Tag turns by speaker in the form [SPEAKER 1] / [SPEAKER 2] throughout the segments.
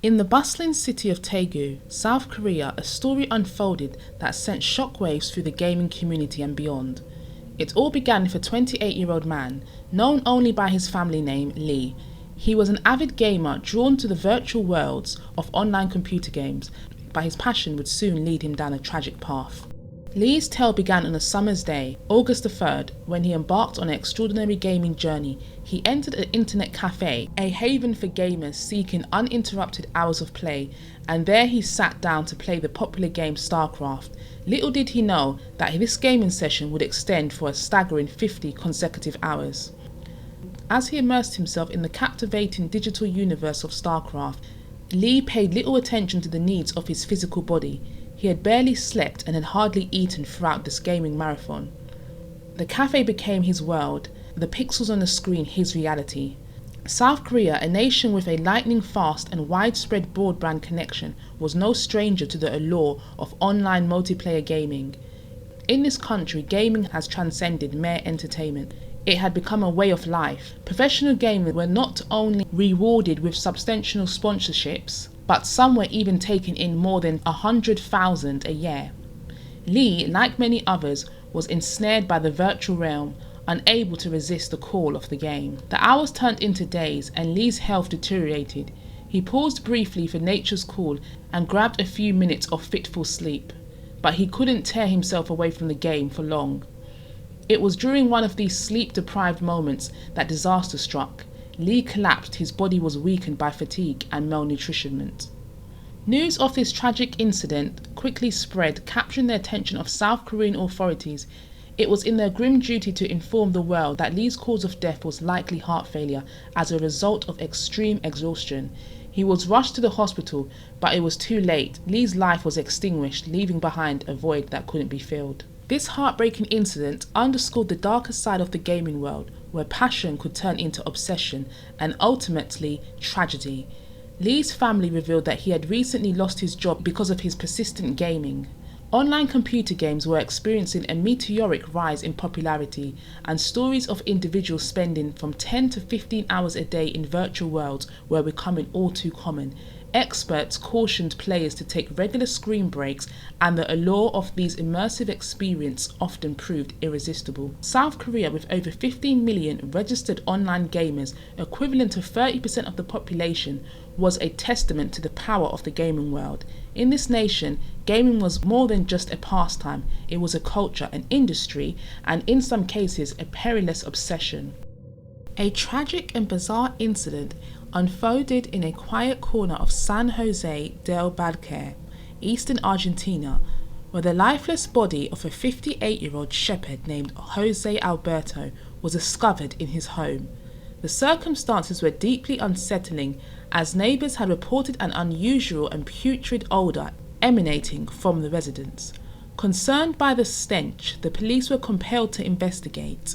[SPEAKER 1] In the bustling city of Daegu, South Korea, a story unfolded that sent shockwaves through the gaming community and beyond. It all began with a 28-year-old man, known only by his family name, Lee. He was an avid gamer drawn to the virtual worlds of online computer games, but his passion would soon lead him down a tragic path. Lee's tale began on a summer's day, August the 3rd, when he embarked on an extraordinary gaming journey. He entered an internet cafe, a haven for gamers seeking uninterrupted hours of play, and there he sat down to play the popular game Starcraft. Little did he know that this gaming session would extend for a staggering 50 consecutive hours. As he immersed himself in the captivating digital universe of Starcraft, Lee paid little attention to the needs of his physical body. He had barely slept and had hardly eaten throughout this gaming marathon. The cafe became his world, the pixels on the screen his reality. South Korea, a nation with a lightning-fast and widespread broadband connection, was no stranger to the allure of online multiplayer gaming. In this country, gaming has transcended mere entertainment. It had become a way of life. Professional gamers were not only rewarded with substantial sponsorships, but some were even taking in more than 100,000 a year. Lee, like many others, was ensnared by the virtual realm, unable to resist the call of the game. The hours turned into days, and Lee's health deteriorated. He paused briefly for nature's call and grabbed a few minutes of fitful sleep, but he couldn't tear himself away from the game for long. It was during one of these sleep-deprived moments that disaster struck. Lee collapsed. His body was weakened by fatigue and malnutrition. News of this tragic incident quickly spread, capturing the attention of South Korean authorities. It was in their grim duty to inform the world that Lee's cause of death was likely heart failure as a result of extreme exhaustion. He was rushed to the hospital, but it was too late. Lee's life was extinguished, leaving behind a void that couldn't be filled. This heartbreaking incident underscored the darker side of the gaming world, where passion could turn into obsession and ultimately tragedy. Lee's family revealed that he had recently lost his job because of his persistent gaming. Online computer games were experiencing a meteoric rise in popularity, and stories of individuals spending from 10 to 15 hours a day in virtual worlds were becoming all too common. Experts cautioned players to take regular screen breaks, and the allure of these immersive experiences often proved irresistible. South Korea, with over 15 million registered online gamers, equivalent to 30% of the population, was a testament to the power of the gaming world. In this nation, gaming was more than just a pastime. It was a culture, an industry, and in some cases, a perilous obsession. A tragic and bizarre incident unfolded in a quiet corner of San Jose del Balcarce, eastern Argentina, where the lifeless body of a 58-year-old shepherd named Jose Alberto was discovered in his home. The circumstances were deeply unsettling, as neighbours had reported an unusual and putrid odour emanating from the residence. Concerned by the stench, the police were compelled to investigate.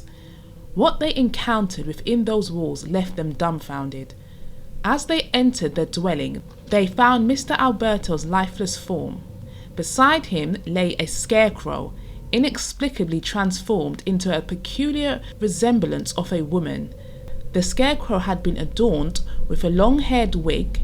[SPEAKER 1] What they encountered within those walls left them dumbfounded. As they entered the dwelling, they found Mr. Alberto's lifeless form. Beside him lay a scarecrow, inexplicably transformed into a peculiar resemblance of a woman. The scarecrow had been adorned with a long-haired wig,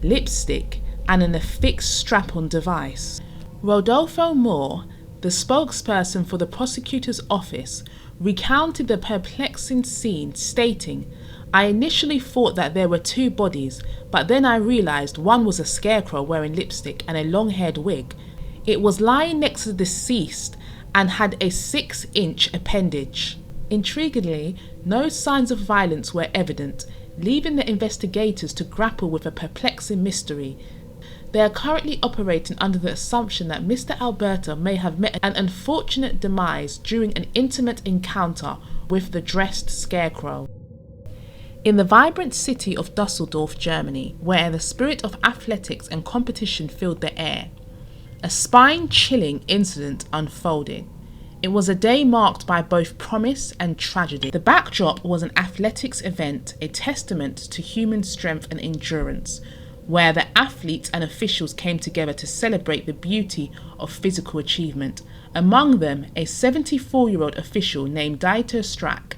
[SPEAKER 1] lipstick, and an affixed strap-on device. Rodolfo Moore, the spokesperson for the prosecutor's office, recounted the perplexing scene, stating, "I initially thought that there were two bodies, but then I realized one was a scarecrow wearing lipstick and a long-haired wig. It was lying next to the deceased and had a 6-inch appendage." Intriguingly, no signs of violence were evident, leaving the investigators to grapple with a perplexing mystery. They are currently operating under the assumption that Mr. Alberto may have met an unfortunate demise during an intimate encounter with the dressed scarecrow. In the vibrant city of Dusseldorf, Germany, where the spirit of athletics and competition filled the air, a spine-chilling incident unfolded. It was a day marked by both promise and tragedy. The backdrop was an athletics event, a testament to human strength and endurance, where the athletes and officials came together to celebrate the beauty of physical achievement. Among them, a 74-year-old official named Dieter Strack,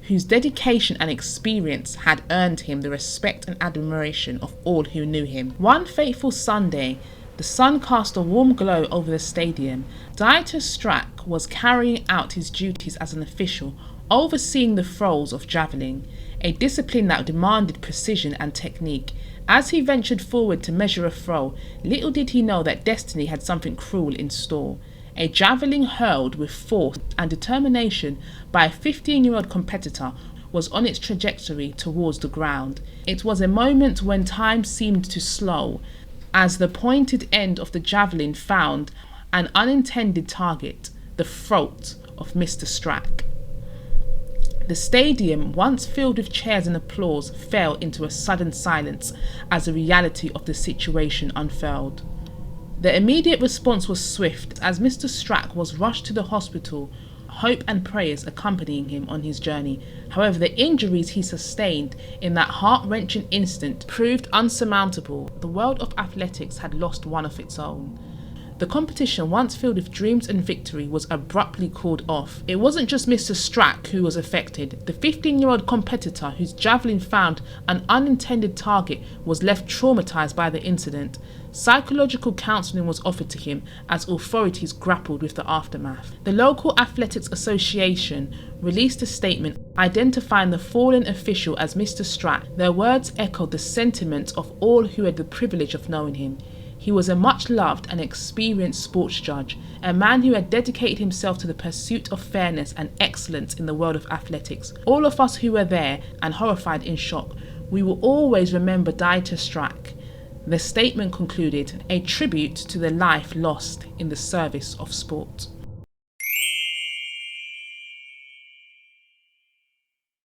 [SPEAKER 1] whose dedication and experience had earned him the respect and admiration of all who knew him. One fateful Sunday, the sun cast a warm glow over the stadium. Dieter Strack was carrying out his duties as an official, overseeing the throws of javelin, a discipline that demanded precision and technique. As he ventured forward to measure a throw, little did he know that destiny had something cruel in store. A javelin hurled with force and determination by a 15-year-old competitor was on its trajectory towards the ground. It was a moment when time seemed to slow, as the pointed end of the javelin found an unintended target, the throat of Mr. Strack. The stadium, once filled with cheers and applause, fell into a sudden silence as the reality of the situation unfurled. The immediate response was swift, as Mr. Strack was rushed to the hospital, hope and prayers accompanying him on his journey. However, the injuries he sustained in that heart-wrenching instant proved unsurmountable. The world of athletics had lost one of its own. The competition, once filled with dreams and victory, was abruptly called off. It wasn't just Mr. Strack who was affected. The 15-year-old competitor, whose javelin found an unintended target, was left traumatized by the incident. Psychological counseling was offered to him as authorities grappled with the aftermath. The local Athletics Association released a statement identifying the fallen official as Mr. Strack. Their words echoed the sentiments of all who had the privilege of knowing him. He was a much-loved and experienced sports judge, a man who had dedicated himself to the pursuit of fairness and excellence in the world of athletics. All of us who were there and horrified in shock, we will always remember Dieter Strack. The statement concluded, a tribute to the life lost in the service of sport.